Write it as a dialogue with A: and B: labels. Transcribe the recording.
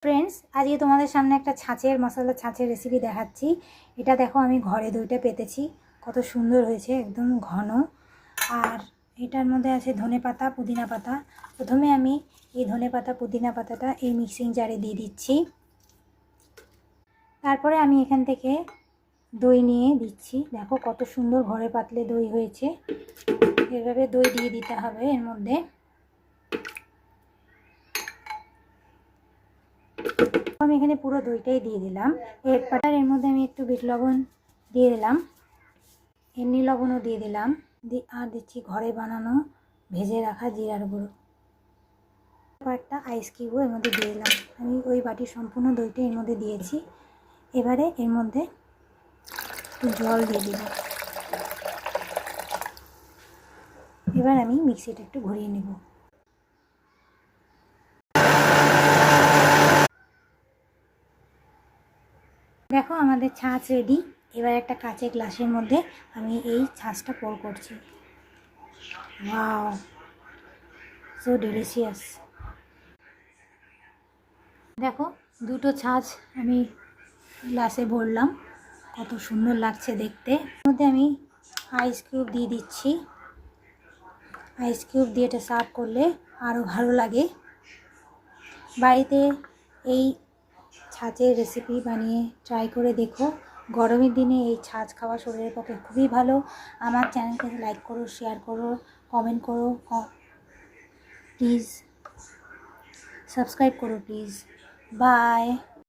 A: Friends, আজকে তোমাদের সামনে একটা ছাঁচের মশলা ছাঁচের রেসিপি দেখাচ্ছি। এটা দেখো, আমি ঘরে দইটা পেতেছি, কত সুন্দর হয়েছে, একদম ঘন। আর এটার মধ্যে আছে ধনেপাতা, পুদিনা পাতা। প্রথমে আমি এই ধনেপাতা পুদিনা পাতাটা এই মিক্সিং জারে দিয়ে দিচ্ছি। তারপরে আমি এখান থেকে দই নিয়ে দিচ্ছি। দেখো কত সুন্দর ঘরে পাতলে দই হয়েছে। এভাবে দই দিয়ে দিতে হবে এর মধ্যে। আমি এখানে পুরো দইটাই দিয়ে দিলাম। এর মধ্যে আমি একটু বিট লবণ দিয়ে দিলাম, এমনি লবণও দিয়ে দিলাম, আর দিচ্ছি ঘরে বানানো ভেজে রাখা জিরার গুঁড়ো। কয়েকটা আইস কিউবও এর মধ্যে দিয়ে দিলাম। আমি ওই বাটির সম্পূর্ণ দইটা এর মধ্যে দিয়েছি। এবারে এর মধ্যে একটু জল দিয়ে দিব। এবার আমি মিক্সিটা একটু ঘুরিয়ে নেব। দেখো আমাদের ছাঁচ রেডি। এবার একটা কাঁচের গ্লাসের মধ্যে আমি এই ছাঁচটা পোর করছি। Wow, so delicious. দেখো দুটো ছাঁচ আমি গ্লাসে ভরলাম, কত সুন্দর লাগছে দেখতে। এর মধ্যে আমি আইস কিউব দিয়ে দিচ্ছি। আইস কিউব দিয়ে এটা সার্ভ করলে আরও ভালো লাগে। বাড়িতে এই ছাঁচের রেসিপি বানিয়ে ট্রাই করে দেখো। গরমের দিনে এই ছাঁচ খাওয়া শরীরের পক্ষে খুবই ভালো। আমার চ্যানেলটাকে লাইক করো, শেয়ার করো, কমেন্ট করো, প্লিজ সাবস্ক্রাইব করো প্লিজ। বাই।